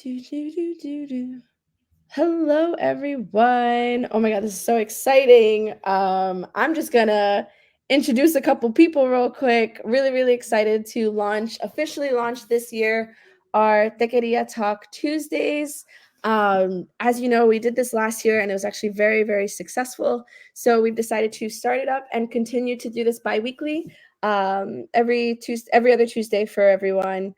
Do, do, do, do, do. Hello, everyone. Oh my God, this is so exciting. I'm just gonna introduce a couple people real quick. Really, really excited to officially launch this year our Techqueria Talk Tuesdays. As you know, we did this last year and it was actually very, very successful. So we've decided to start it up and continue to do this bi-weekly, every other Tuesday for everyone,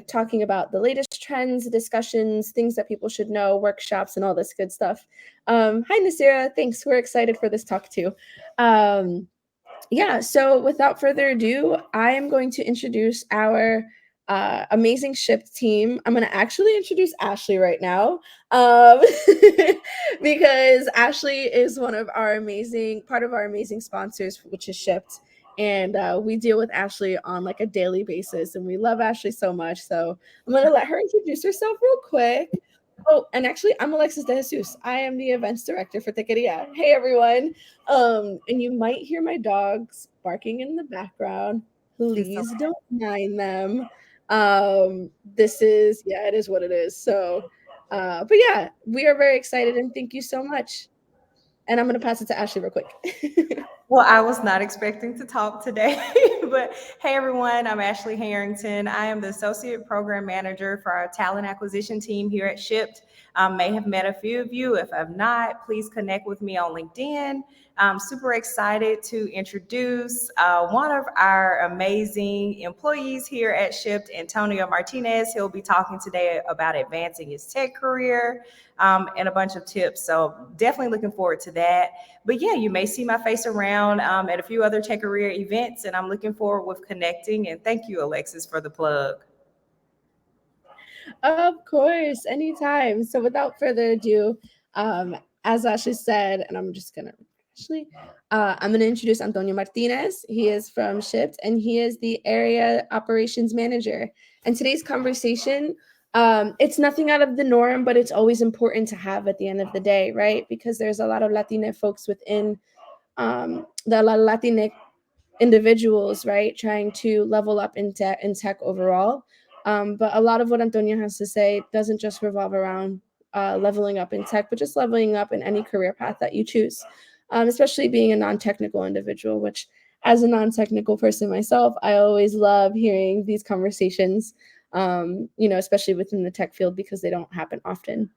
talking about the latest trends, discussions, things that people should know, workshops, and all this good stuff. Hi, Nasira. Thanks. We're excited for this talk too. Um, so without further ado, I am going to introduce our amazing Shipt team. I'm going to actually introduce Ashley right now, um, because Ashley is part of our amazing sponsors, which is Shipt. And we deal with Ashley on like a daily basis, and we love Ashley so much. So I'm going to let her introduce herself real quick. Oh, and actually, I'm Alexis De Jesus. I am the events director for Tequeria. Hey, everyone. And you might hear my dogs barking in the background. It's Please okay. don't mind them. It is what it is. But yeah, we are very excited and thank you so much. And I'm going to pass it to Ashley real quick. Well, I was not expecting to talk today, but hey everyone, I'm Ashley Harrington. I am the Associate Program Manager for our talent acquisition team here at Shipt. I may have met a few of you. If I've not, please connect with me on LinkedIn. I'm super excited to introduce one of our amazing employees here at Shipt, Antonio Martinez. He'll be talking today about advancing his tech career and a bunch of tips. So definitely looking forward to that. But yeah, you may see my face around at a few other tech career events, and I'm looking forward with connecting. And thank you, Alexis, for the plug. Of course, anytime. So without further ado, as Ashley said, and I'm gonna introduce Antonio Martinez. He is from Shipt and he is the area operations manager. And today's conversation, it's nothing out of the norm, but it's always important to have at the end of the day, right? Because there's a lot of Latina folks within a lot of Latinx individuals, right, trying to level up in tech overall. But a lot of what Antonio has to say doesn't just revolve around leveling up in tech, but just leveling up in any career path that you choose, especially being a non-technical individual, which as a non-technical person myself, I always love hearing these conversations, especially within the tech field because they don't happen often.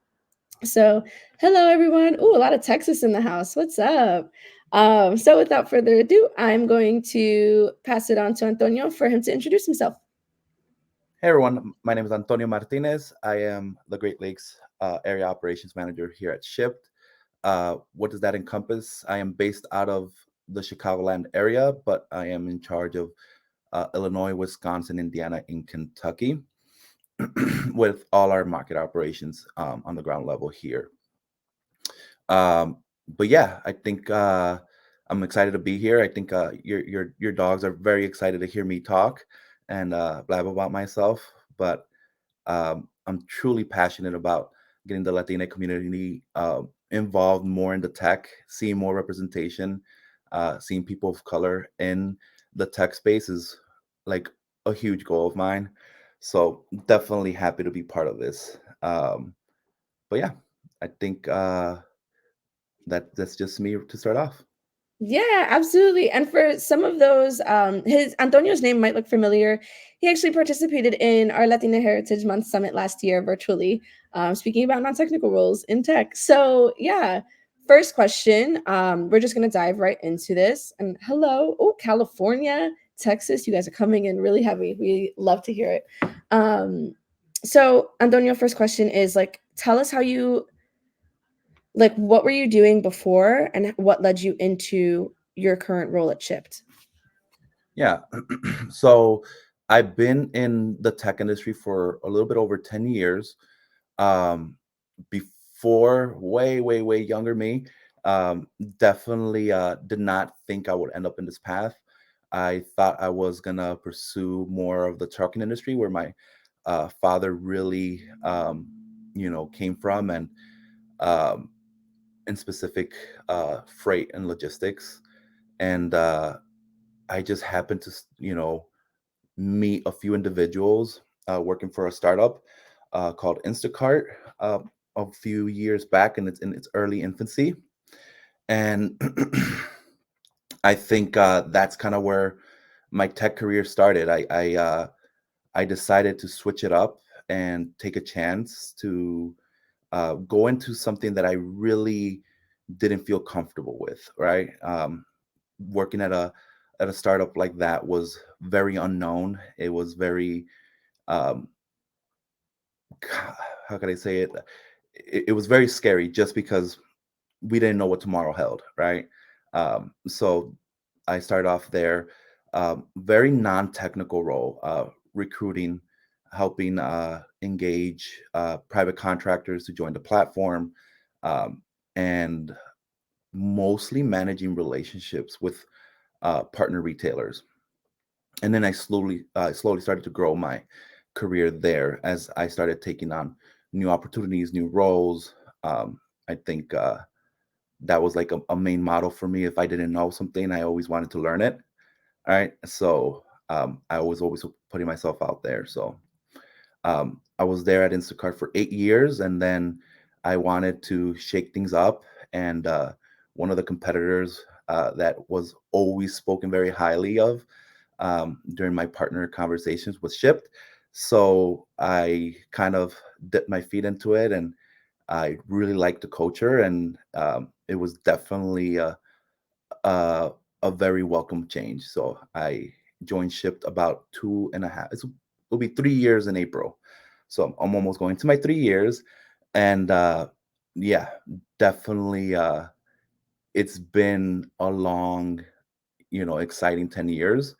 So, hello everyone. Ooh, a lot of Texas in the house. What's up? So, without further ado, I'm going to pass it on to Antonio for him to introduce himself. Hey everyone, my name is Antonio Martinez. I am the Great Lakes Area Operations Manager here at Shipt. What does that encompass? I am based out of the Chicagoland area, but I am in charge of Illinois, Wisconsin, Indiana, and Kentucky with all our market operations on the ground level here. But yeah, I think I'm excited to be here. I think your dogs are very excited to hear me talk and blab about myself. But I'm truly passionate about getting the Latina community involved more in the tech, seeing more representation, seeing people of color in the tech space is like a huge goal of mine. So definitely happy to be part of this. But yeah, I think that's just me to start off. Yeah, absolutely. And for some of those, his Antonio's name might look familiar. He actually participated in our Latina Heritage Month Summit last year virtually, speaking about non-technical roles in tech. So yeah, first question. We're just gonna dive right into this. And hello, oh California, Texas, you guys are coming in really heavy. We love to hear it. So Antonio, first question is like, tell us how you like what were you doing before and what led you into your current role at Shipt? Yeah. So I've been in the tech industry for a little bit over 10 years. Um, Before, way younger me, definitely did not think I would end up in this path. I thought I was gonna pursue more of the trucking industry where my father really, came from, and um, in specific freight and logistics. And I just happened to, meet a few individuals working for a startup called Instacart a few years back, and it's in its early infancy. And I think that's kind of where my tech career started. I decided to switch it up and take a chance to go into something that I really didn't feel comfortable with. Right, working at a startup like that was very unknown. It was very um, how can I say it? It was very scary just because we didn't know what tomorrow held, right? So I started off there, very non-technical role, recruiting, helping engage private contractors to join the platform, um, and mostly managing relationships with partner retailers. And then I slowly started to grow my career there as I started taking on new opportunities, new roles. I think that was like a main model for me. If I didn't know something, I always wanted to learn it. All right. So I was always putting myself out there. So I was there at Instacart for 8 years, and then I wanted to shake things up. And one of the competitors that was always spoken very highly of during my partner conversations was Shipt. So I kind of dipped my feet into it, and I really liked the culture, and it was definitely a, a very welcome change. So I joined Shipped about two and a half. It'll be 3 years in April. So I'm almost going to my 3 years, and yeah, definitely. It's been a long, exciting 10 years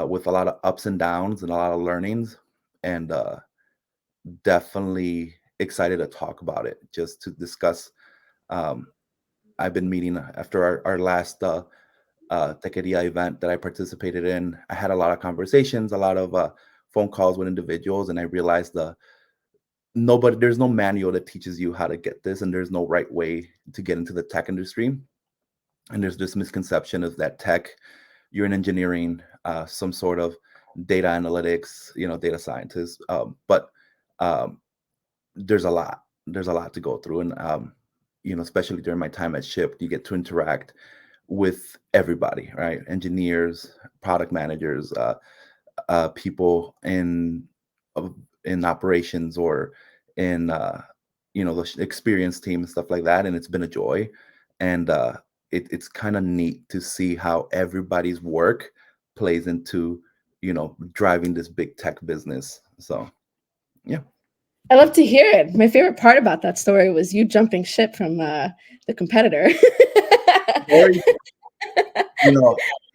with a lot of ups and downs and a lot of learnings, and definitely excited to talk about it. Just to discuss. Um, I've been meeting after our last Techqueria event that I participated in. I had a lot of conversations, a lot of phone calls with individuals, and I realized there's no manual that teaches you how to get this, and there's no right way to get into the tech industry. And there's this misconception of that tech, you're in engineering, some sort of data analytics, data scientist, but um, there's a lot. There's a lot to go through, and especially during my time at Ship, you get to interact with everybody, right? Engineers, product managers, people uh, in operations or in the experience team and stuff like that. And it's been a joy, and it's kind of neat to see how everybody's work plays into driving this big tech business. So yeah. I love to hear it. My favorite part about that story was you jumping ship from the competitor. Very, it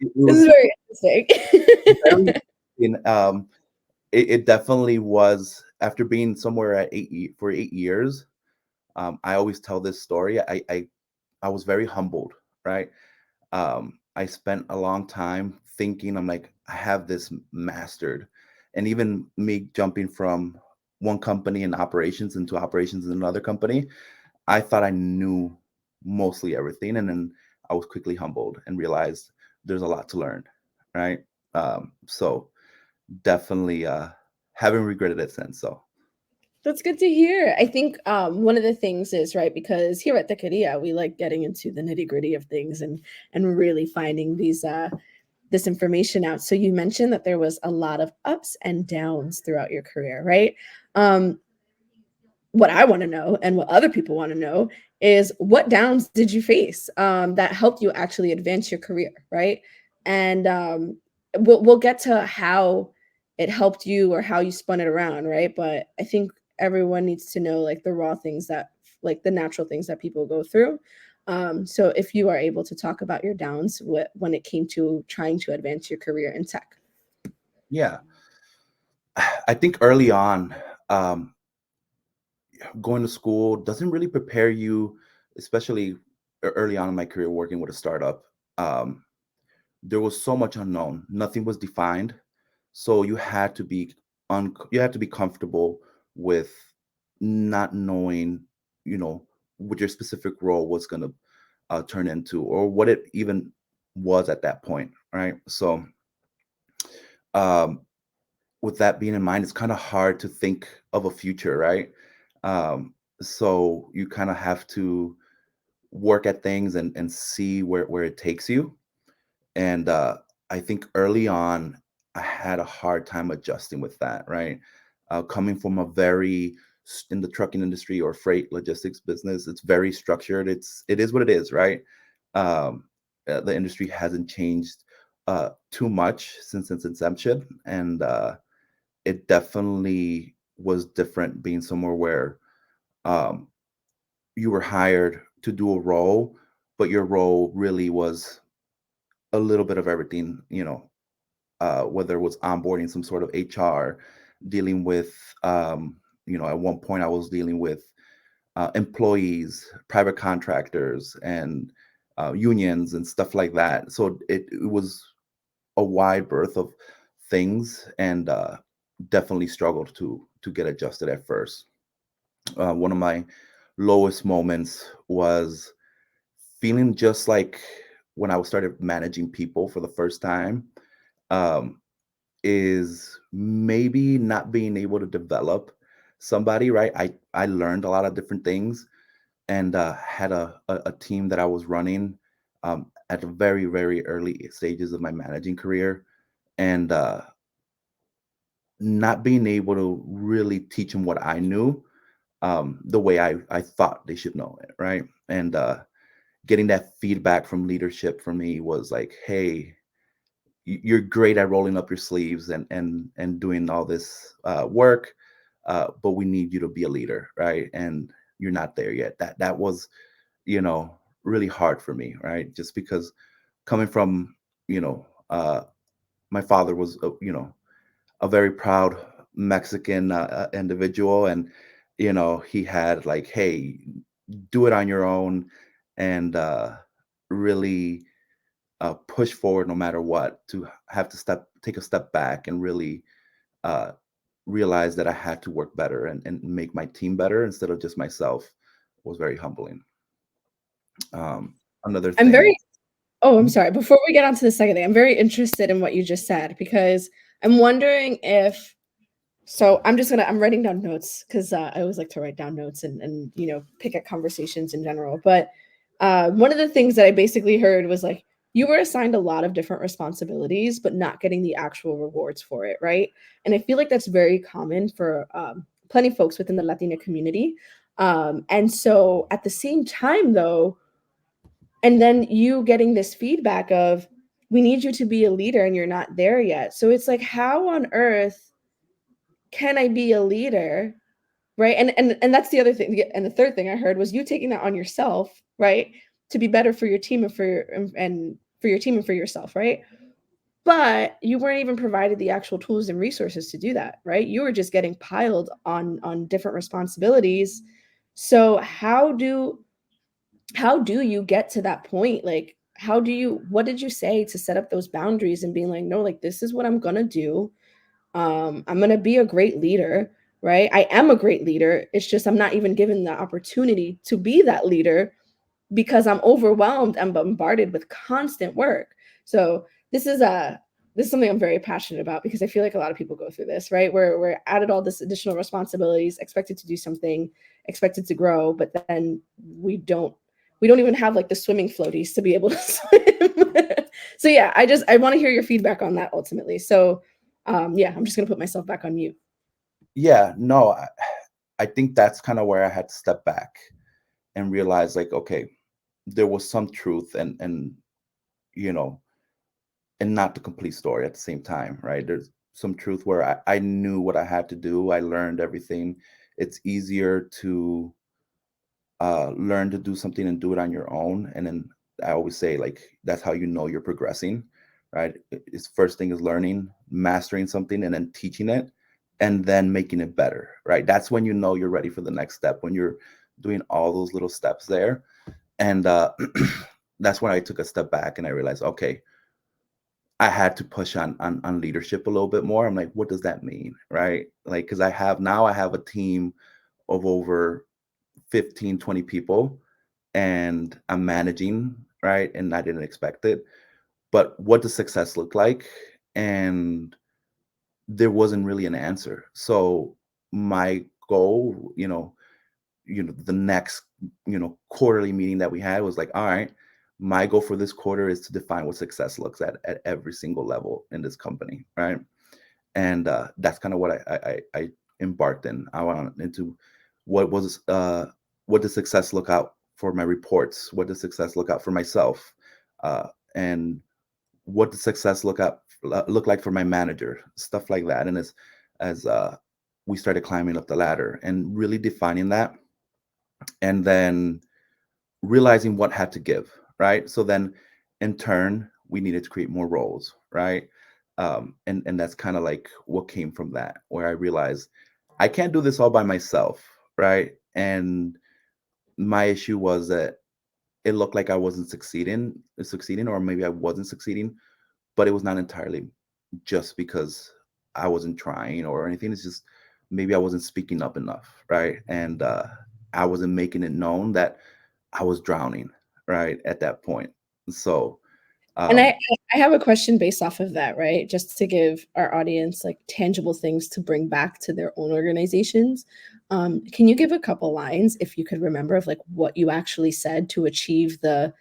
This is was very interesting. very, it definitely was after being somewhere at for 8 years. I always tell this story. I was very humbled, right? I spent a long time thinking, I'm like, I have this mastered. And even me jumping from one company in operations into operations in another company, I thought I knew mostly everything. And then I was quickly humbled and realized there's a lot to learn, right? So definitely haven't regretted it since. So That's good to hear. I think one of the things is right because here at the Korea we like getting into the nitty gritty of things and really finding these this information out. So you mentioned that there was a lot of ups and downs throughout your career, right? Um, what I want to know and what other people want to know is what downs did you face that helped you actually advance your career, right? And we'll get to how it helped you or how you spun it around, right? But I think everyone needs to know like the raw things that like the natural things that people go through. So if you are able to talk about your downs when it came to trying to advance your career in tech. yeah, I think early on, um, going to school doesn't really prepare you, especially early on in my career working with a startup. Um, there was so much unknown. Nothing was defined, so you had to be comfortable with not knowing, you know, what your specific role was going to turn into, or what it even was at that point, right? So, um, with that being in mind, it's kind of hard to think of a future, right? So you kind of have to work at things and see where it takes you. And I think early on, I had a hard time adjusting with that, right? Coming from a in the trucking industry or freight logistics business, it's very structured. It is what it is, right? Um, the industry hasn't changed too much since its inception, and it definitely was different being somewhere where um, you were hired to do a role, but your role really was a little bit of everything, whether it was onboarding some sort of HR, dealing with, at one point I was dealing with employees, private contractors, and unions and stuff like that. So it was a wide berth of things, and definitely struggled to get adjusted at first. One of my lowest moments was feeling just like when I started managing people for the first time. Um, is maybe not being able to develop somebody, right? I learned a lot of different things, and had a team that I was running at the very, very early stages of my managing career, and not being able to really teach them what I knew, the way I thought they should know it, right? And getting that feedback from leadership for me was like, hey, you're great at rolling up your sleeves and doing all this work, but we need you to be a leader, right? And you're not there yet. That was, you know, really hard for me, right? Just because coming from, you know, my father was, a very proud Mexican individual, and he had like, hey, do it on your own, and really push forward no matter what, to have to take a step back and really uh, realize that I had to work better and make my team better instead of just myself was very humbling. Another I'm thing. very Oh, I'm Mhm. sorry. Before we get on to the second thing, I'm very interested in what you just said because I'm wondering if I'm writing down notes because I always like to write down notes and pick at conversations in general. But one of the things that I basically heard was like you were assigned a lot of different responsibilities, but not getting the actual rewards for it, right? And I feel like that's very common for plenty of folks within the Latina community. And so at the same time, though, and then you getting this feedback of we need you to be a leader and you're not there yet. So it's like, how on earth can I be a leader, right? And that's the other thing. And the third thing I heard was you taking that on yourself, right, to be better for your team and for your team and for yourself, right? But you weren't even provided the actual tools and resources to do that, right? You were just getting piled on different responsibilities. So how do you get to that point? Like, what did you say to set up those boundaries and being like, no, like, this is what I'm gonna do. I'm gonna be a great leader, right? I am a great leader. It's just I'm not even given the opportunity to be that leader because I'm overwhelmed and bombarded with constant work. So this is something I'm very passionate about because I feel like a lot of people go through this, right? Where we're added all this additional responsibilities, expected to do something, expected to grow, but then we don't even have like the swimming floaties to be able to swim. So yeah, I want to hear your feedback on that ultimately. So yeah, I'm just gonna put myself back on mute. Yeah, no, I think that's kind of where I had to step back and realize, like, okay, there was some truth, and you know, and not the complete story at the same time, right? There's some truth where I knew what I had to do. I learned everything. It's easier to learn to do something and do it on your own. And then I always say, like, that's how you know you're progressing, right? It's first thing is learning, mastering something, and then teaching it, and then making it better, right? That's when you know you're ready for the next step, when you're doing all those little steps there. And that's when I took a step back and I realized, okay, I had to push on leadership a little bit more. I'm like, what does that mean, right? Like, because I have a team of over 15, 20 people, and I'm managing, right? And I didn't expect it. But what does success look like? And there wasn't really an answer. So my goal, the next, quarterly meeting that we had was like, all right, my goal for this quarter is to define what success looks at every single level in this company, right? And that's kind of what I embarked in. I went into what was what does success look out for my reports? What does success look out for myself? And what does success look like for my manager? Stuff like that. And as we started climbing up the ladder and really defining that, and then realizing what had to give, right? So then in turn, we needed to create more roles, right? And that's kind of like what came from that, where I realized I can't do this all by myself, right? And my issue was that it looked like I wasn't succeeding, or maybe I wasn't succeeding, but it was not entirely just because I wasn't trying or anything. It's just maybe I wasn't speaking up enough, right? And I wasn't making it known that I was drowning, right, at that point. So, And um, I have a question based off of that, right? Just to give our audience like tangible things to bring back to their own organizations. Can you give a couple lines, if you could remember, of like what you actually said to achieve the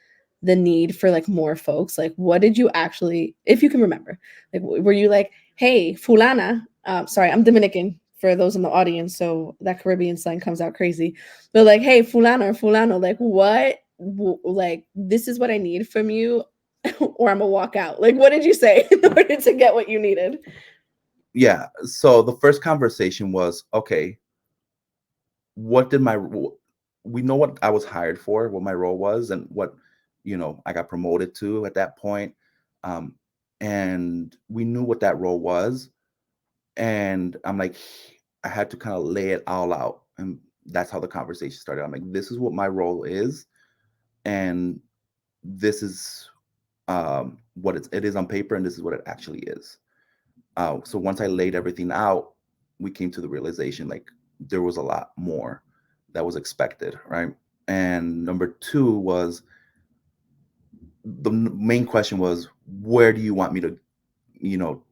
need for like more folks? Like, what did you actually, if you can remember, like, were you like, hey, fulana? Sorry, I'm Dominican for those in the audience, so that Caribbean slang comes out crazy. But like, hey, fulana or fulano, like, what? Like, this is what I need from you, or I'm gonna walk out. Like, what did you say in order to get what you needed? yeah. So the first conversation was, okay, what did we know what I was hired for, what my role was, and what I got promoted to at that point. Um, and we knew what that role was, and I'm like, I had to kind of lay it all out, and that's how the conversation started. I'm like, this is what my role is, and this is what it is on paper, and this is what it actually is. So once I laid everything out, we came to the realization like there was a lot more that was expected, right? And number two was main question was, where do you want me to, you know,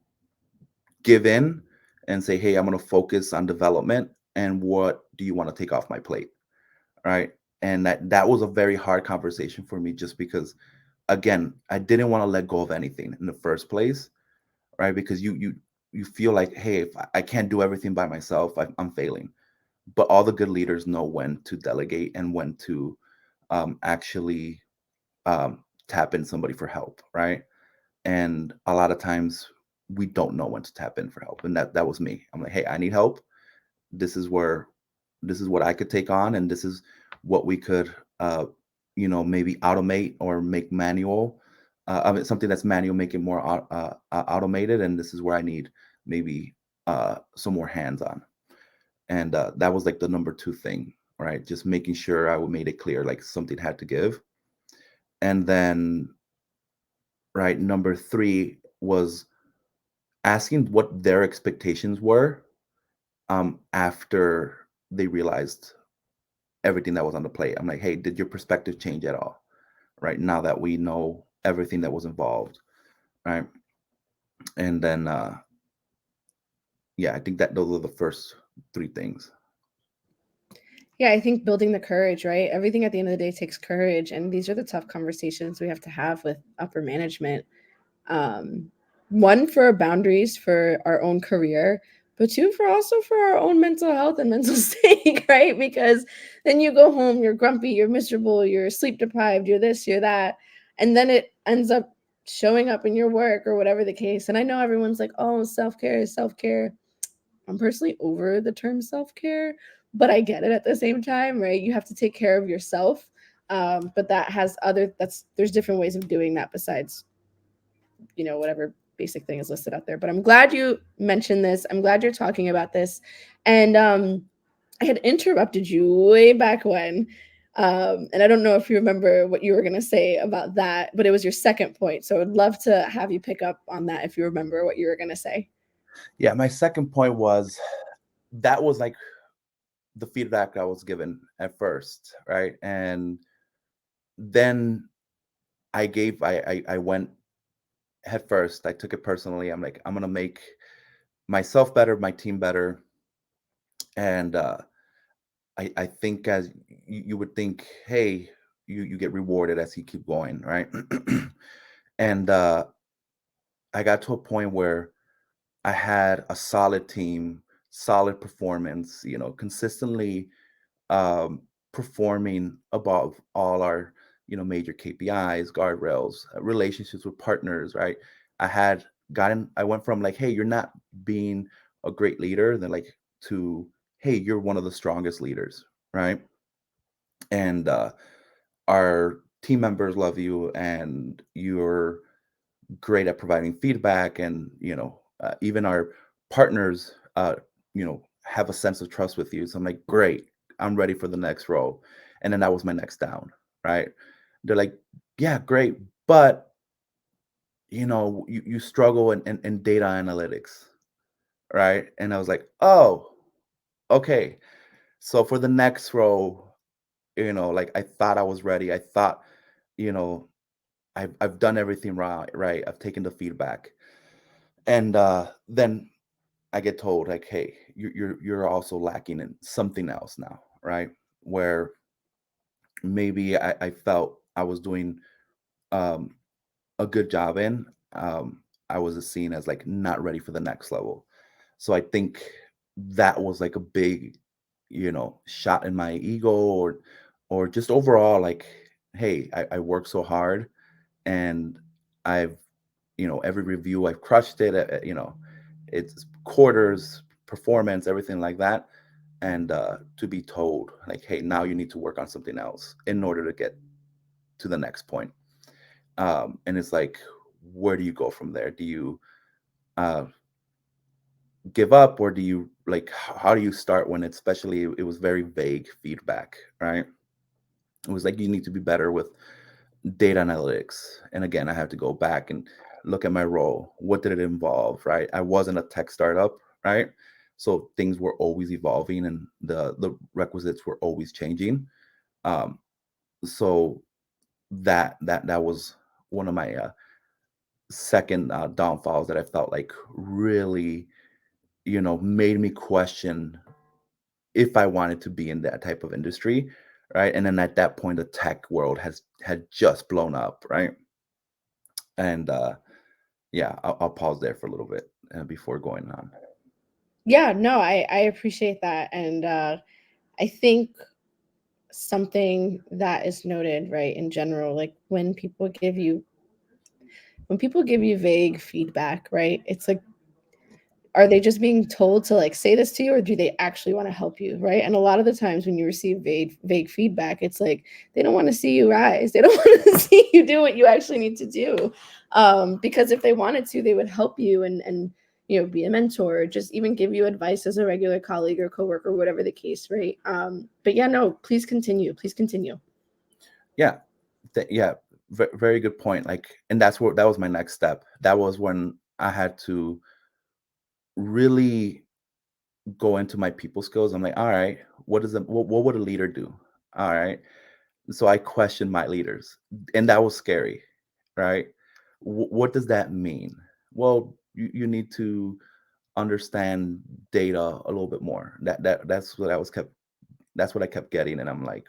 give in and say, hey, I'm going to focus on development, and what do you want to take off my plate, right? And that was a very hard conversation for me, just because, again, I didn't want to let go of anything in the first place, right? Because you feel like, hey, if I can't do everything by myself, I'm failing. But all the good leaders know when to delegate and when to actually tap in somebody for help, right? And a lot of times we don't know when to tap in for help, and that was me. I'm like, hey, I need help. This is where this is what I could take on, and this is what we could maybe automate or make manual. I mean, something that's manual, make it more automated, and this is where I need maybe some more hands on. And that was like the number two thing, right? Just making sure I made it clear like something had to give. And then, right, number three was asking what their expectations were after they realized everything that was on the plate. I'm like, hey, did your perspective change at all? Right, now that we know everything that was involved, right? And then yeah, I think that those are the first three things. Yeah, I think building the courage, right? Everything at the end of the day takes courage. And these are the tough conversations we have to have with upper management. Um, One, for our boundaries for our own career, but two, for also for our own mental health and mental state, right? Because then you go home, you're grumpy, you're miserable, you're sleep deprived, you're this, you're that. And then it ends up showing up in your work or whatever the case. And I know everyone's like, oh, self care is self care. I'm personally over the term self care, but I get it at the same time, right? You have to take care of yourself. But that has there's different ways of doing that besides, whatever basic thing is listed out there. But I'm glad you mentioned this. I'm glad you're talking about this. And I had interrupted you way back when. And I don't know if you remember what you were going to say about that, but it was your second point. So I'd love to have you pick up on that if you remember what you were going to say. Yeah, my second point was that was like the feedback I was given at first, right? And then I went head first. I took it personally. I'm like, I'm gonna make myself better, my team better, and I think as you would think, hey, you get rewarded as you keep going, right? And I got to a point where I had a solid team, solid performance, consistently um, performing above all our, major KPIs, guardrails, relationships with partners, right? I had I went from like, hey, you're not being a great leader, then like to, hey, you're one of the strongest leaders, right? And our team members love you, and you're great at providing feedback, and even our partners have a sense of trust with you. So I'm like, great, I'm ready for the next role. And then that was my next down, right? They're like, yeah, great, but you struggle in data analytics, right? And I was like, oh, okay. So for the next role, like I thought I was ready. I thought, you know I've done everything right. I've taken the feedback. And then I get told like, "Hey, you're also lacking in something else now," right? Where maybe I felt I was doing um, a good job in. I was seen as like not ready for the next level. So I think that was like a big, shot in my ego, or just overall like, hey, I work so hard, and I've every review I've crushed it. It's quarters, performance, everything like that. And to be told like, hey, now you need to work on something else in order to get to the next point. And it's like, where do you go from there? Do you uh, give up, or do you like how do you start when especially it was very vague feedback, right? It was like, you need to be better with data analytics. And again, I have to go back and look at my role. What did it involve, right? I wasn't a tech startup, right? So things were always evolving, and the requisites were always changing. Um, so that was one of my second downfalls that I felt like really, made me question if I wanted to be in that type of industry, right? And then at that point, the tech world had just blown up, right? And yeah, I'll pause there for a little bit before going on. Yeah, no, I appreciate that. And I think something that is noted, right, in general, like when people give you vague feedback, right? It's like, are they just being told to like say this to you, or do they actually want to help you, right? And a lot of the times when you receive vague feedback, it's like they don't want to see you rise. They don't want to see you do what you actually need to do. Because if they wanted to, they would help you and be a mentor, or just even give you advice as a regular colleague or coworker, whatever the case, right? But yeah, no, please continue. Please continue. Yeah, yeah, very good point. Like, and that was my next step. That was when I had to really go into my people skills. I'm like, all right, what would a leader do? All right. So I questioned my leaders, and that was scary, right? What does that mean? Well, you need to understand data a little bit more. That's what I kept getting. And I'm like,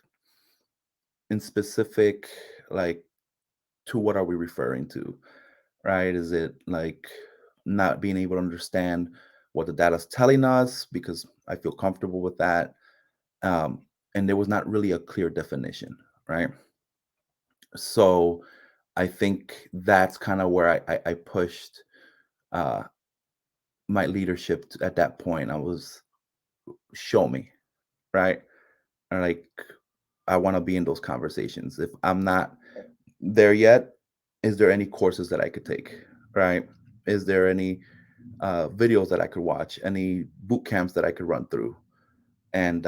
in specific, like, to what are we referring to, right? Is it like not being able to understand what the data is telling us because I feel comfortable with that? Um, and there was not really a clear definition, right? So I think that's kind of where I pushed uh, my leadership at that point. I was, show me, right? And like, I want to be in those conversations. If I'm not there yet, is there any courses that I could take, right? Is there any videos that I could watch, any boot camps that I could run through? And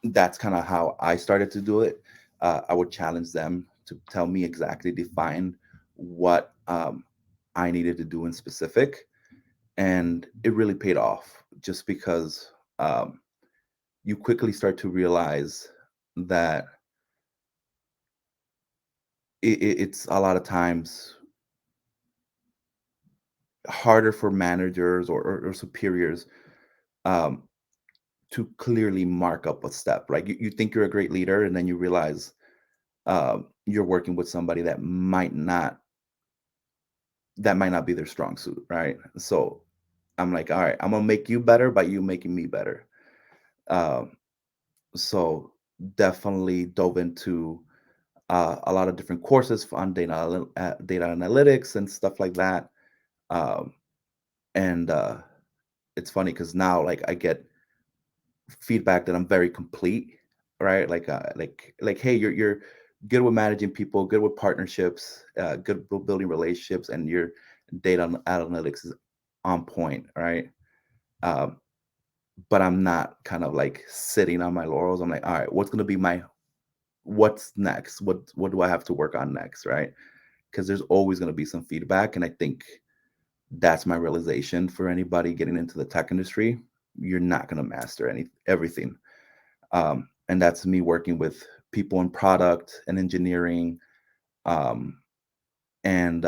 that's kind of how I started to do it. I would challenge them to tell me exactly, define what I needed to do in specific. And it really paid off, just because you quickly start to realize that it's a lot of times harder for managers or superiors um, to clearly mark up a step, right? You think you're a great leader, and then you realize you're working with somebody that might not be their strong suit, right? So I'm like, all right, I'm gonna make you better by you making me better. Um, so definitely dove into a lot of different courses on data analytics and stuff like that. Um, and it's funny because now like I get feedback that I'm very complete, right? Like hey, you're good with managing people, good with partnerships, good with building relationships, and your analytics is on point, right? Um, but I'm not kind of like sitting on my laurels. I'm like, all right, what's next? What do I have to work on next, right? Because there's always going to be some feedback, and I think that's my realization for anybody getting into the tech industry. You're not going to master everything, and that's me working with people in product and engineering, um, and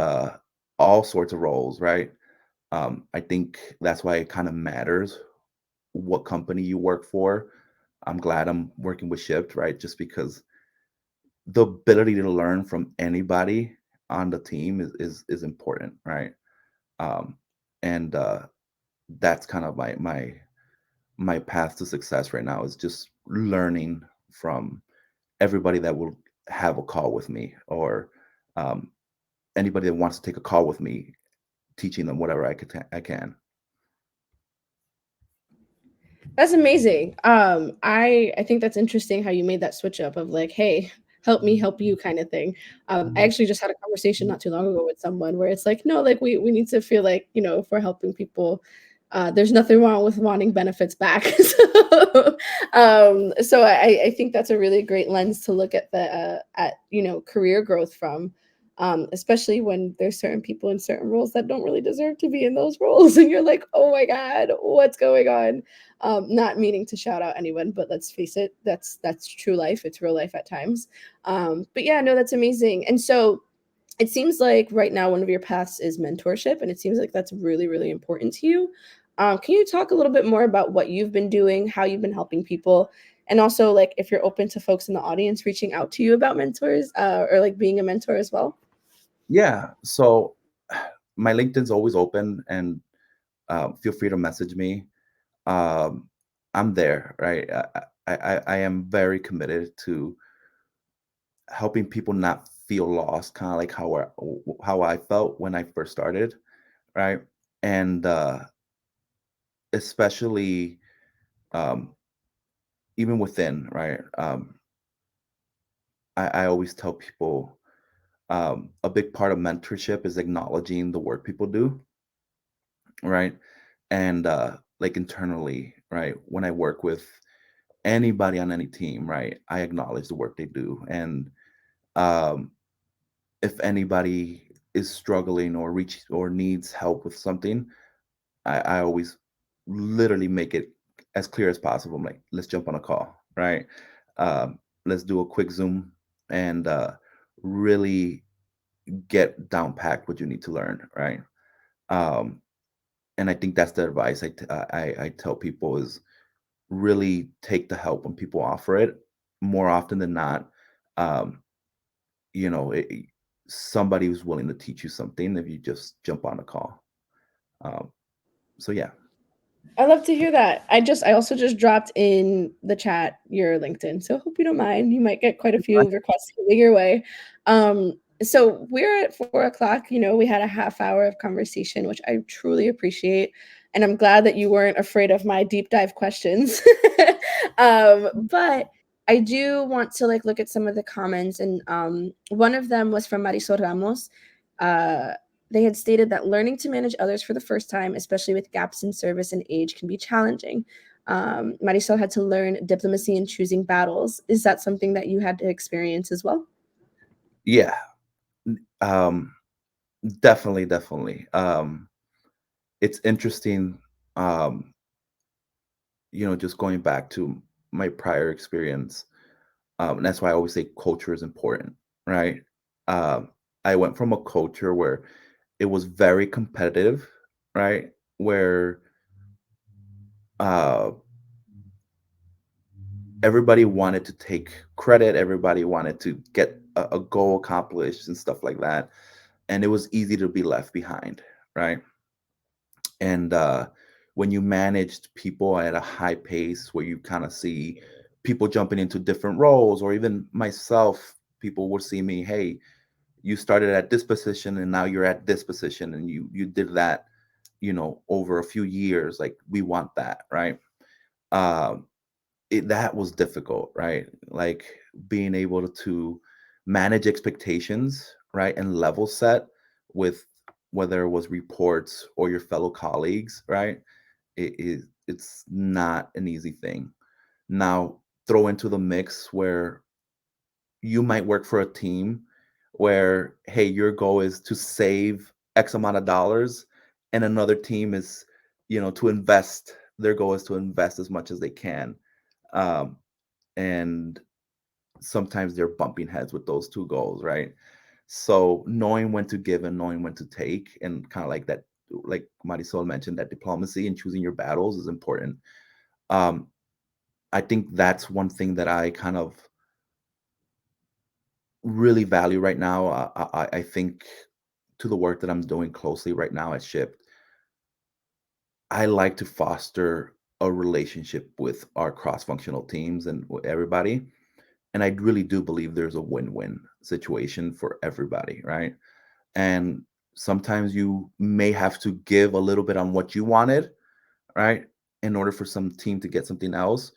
all sorts of roles, right? I think that's why it kind of matters what company you work for. I'm glad I'm working with Shipt, right? Just because the ability to learn from anybody on the team is important, right? Um, and that's kind of my path to success right now is just learning from everybody that will have a call with me, or um, anybody that wants to take a call with me, teaching them whatever I can. That's amazing. I think that's interesting how you made that switch up of like, hey, help me help you kind of thing. I actually just had a conversation not too long ago with someone where it's like, no, like we need to feel like, if we're helping people, there's nothing wrong with wanting benefits back. So I think that's a really great lens to look at the at career growth from. Especially when there's certain people in certain roles that don't really deserve to be in those roles, and you're like, oh my god, what's going on? Not meaning to shout out anyone, but let's face it, that's true life. It's real life at times. But yeah, no, that's amazing. And so it seems like right now one of your paths is mentorship, and it seems like that's really, really important to you. Can you talk a little bit more about what you've been doing, how you've been helping people, and also like if you're open to folks in the audience reaching out to you about mentors or like being a mentor as well? Yeah. So my LinkedIn's always open, and feel free to message me. Um, I'm there, right? I am very committed to helping people not feel lost, kind of like how I felt when I first started, right? And especially um, even within, right? I always tell people a big part of mentorship is acknowledging the work people do, right? And like internally, right? When I work with anybody on any team, right, I acknowledge the work they do, and um, if anybody is struggling or needs help with something, I always literally make it as clear as possible. I'm like, let's jump on a call, right? Let's do a quick Zoom and really get down packed what you need to learn, right? Um, and I think that's the advice I tell people is really take the help when people offer it. More often than not, um, you know, somebody who's willing to teach you something if you just jump on a call. Um, so yeah, I love to hear that. I also just dropped in the chat your LinkedIn, so hope you don't mind. You might get quite a few requests coming your way. So we're at 4 o'clock. We had a half hour of conversation, which I truly appreciate, and I'm glad that you weren't afraid of my deep dive questions. But I do want to like look at some of the comments, and one of them was from Marisol Ramos. Uh, they had stated that learning to manage others for the first time, especially with gaps in service and age, can be challenging. Marisol had to learn diplomacy in choosing battles. Is that something that you had to experience as well? yeah, um, definitely. It's interesting, um, just going back to my prior experience. And that's why I always say culture is important, right? Um, I went from a culture where it was very competitive, right? Where uh, everybody wanted to take credit, everybody wanted to get a goal accomplished and stuff like that. And it was easy to be left behind, right? And when you managed people at a high pace, where you kind of see people jumping into different roles, or even myself, people would see me, hey, you started at this position and now you're at this position, and you did that, over a few years. Like, we want that, right? Um, that was difficult, right? Like, being able to manage expectations, right, and level set with, whether it was reports or your fellow colleagues, right? It's not an easy thing. Now, throw into the mix where you might work for a team where, hey, your goal is to save X amount of dollars, and another team is, to invest. Their goal is to invest as much as they can. Um, and sometimes they're bumping heads with those two goals, right? So knowing when to give and knowing when to take, and kind of like that, like Marisol mentioned, that diplomacy and choosing your battles is important. Um, I think that's one thing that I kind of really value right now. I think, to the work that I'm doing closely right now at Shipt, I like to foster a relationship with our cross-functional teams and with everybody. And I really do believe there's a win-win situation for everybody, right? And sometimes you may have to give a little bit on what you wanted, right, in order for some team to get something else,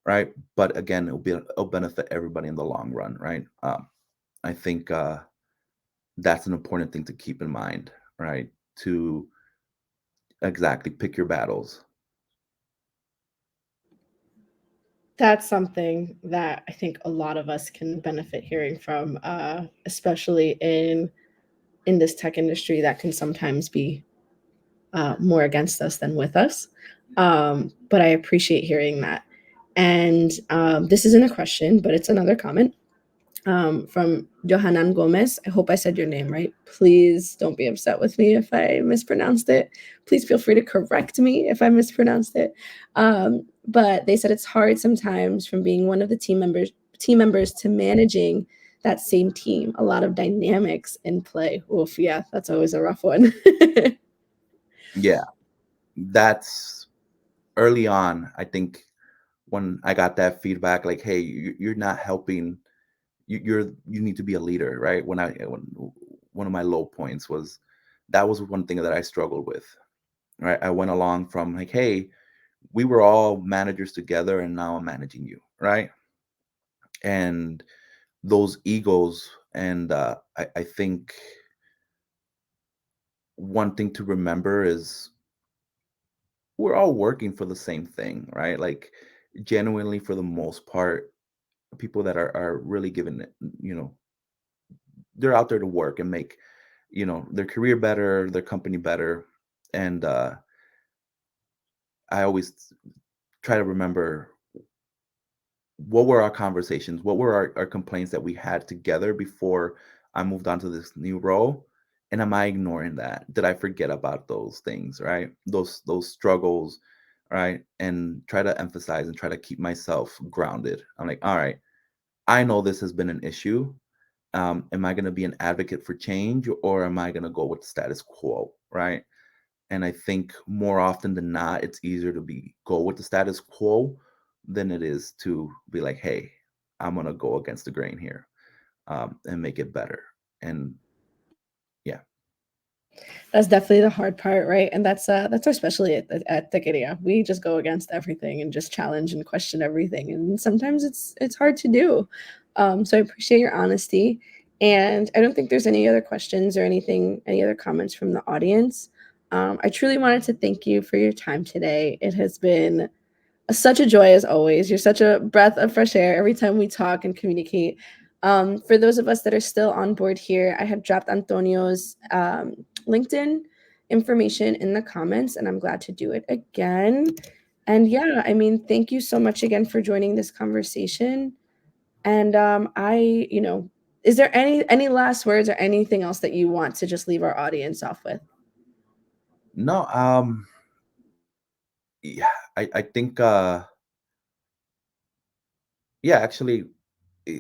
right? But again, it'll benefit everybody in the long run, right? I think that's an important thing to keep in mind, right? To exactly pick your battles. That's something that I think a lot of us can benefit hearing from, especially in this tech industry that can sometimes be more against us than with us. But I appreciate hearing that. And this isn't a question, but it's another comment from Johanan Gomez. I hope I said your name right. Please don't be upset with me if I mispronounced it. Please feel free to correct me if I mispronounced it. But they said it's hard sometimes from being one of the team members to managing that same team. A lot of dynamics in play. Oof, yeah, that's always a rough one. Yeah, that's early on. I think when I got that feedback, like, hey, you're not helping. You need to be a leader, right? When one of my low points was, that was one thing that I struggled with, right? I went along from like, hey, we were all managers together, and now I'm managing you, right? And those egos, and I think one thing to remember is we're all working for the same thing, right? Like, genuinely, for the most part, people that are really giving it, you know, they're out there to work and make, their career better, their company better. And I always try to remember, what were our conversations, what were our complaints that we had together before I moved on to this new role, and am I ignoring that? Did I forget about those things, right? Those struggles, right? And try to emphasize and try to keep myself grounded. I'm like, all right, I know this has been an issue. Am I going to be an advocate for change, or am I going to go with status quo, right? And I think more often than not, it's easier to be go with the status quo than it is to be like, hey, I'm going to go against the grain here, and make it better. And yeah. That's definitely the hard part, right? And that's our specialty at Techqueria. We just go against everything and just challenge and question everything, and sometimes it's hard to do. So I appreciate your honesty, and I don't think there's any other questions or anything, any other comments from the audience. I truly wanted to thank you for your time today. It has been such a joy as always. You're such a breath of fresh air every time we talk and communicate. For those of us that are still on board here, I have dropped Antonio's LinkedIn information in the comments, and I'm glad to do it again. And yeah, I mean, thank you so much again for joining this conversation. And is there any last words or anything else that you want to just leave our audience off with? No, yeah, I think yeah, actually, eh,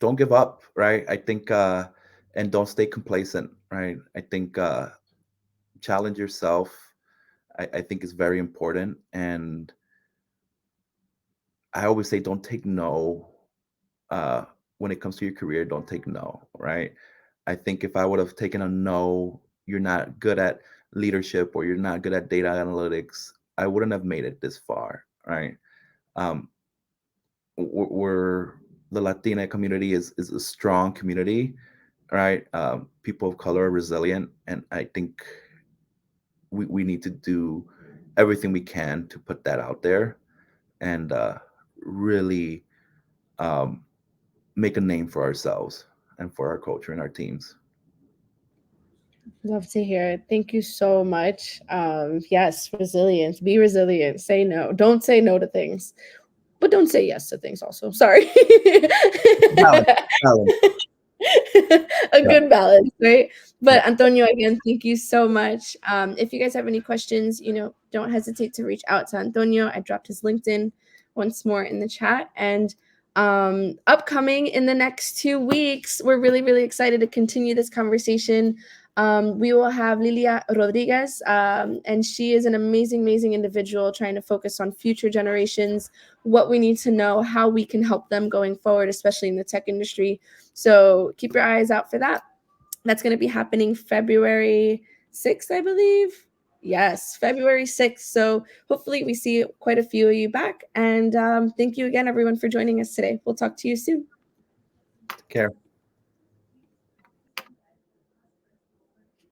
don't give up, right? I think and don't stay complacent, right? I think challenge yourself. I think is very important, and I always say don't take no uh, when it comes to your career. Don't take no, right? I think if I would have taken a no, you're not good at leadership or you're not good at data analytics, I wouldn't have made it this far, right? Um, we're the Latina community is a strong community, right? People of color are resilient, and I think we need to do everything we can to put that out there and really um, make a name for ourselves and for our culture and our teams. Love to hear it. Thank you so much. Yes, resilience. Be resilient. Say no. Don't say no to things, but don't say yes to things also. Sorry. Balance, balance. A Yeah. good balance, right? Yeah. But Antonio, again, thank you so much. If you guys have any questions, don't hesitate to reach out to Antonio. I dropped his LinkedIn once more in the chat. And upcoming in the next 2 weeks, we're really, really excited to continue this conversation. We will have Lilia Rodriguez, and she is an amazing, amazing individual trying to focus on future generations, what we need to know, how we can help them going forward, especially in the tech industry. So keep your eyes out for that. That's going to be happening February 6th, I believe. Yes, February 6th. So hopefully we see quite a few of you back. And thank you again, everyone, for joining us today. We'll talk to you soon. Take care.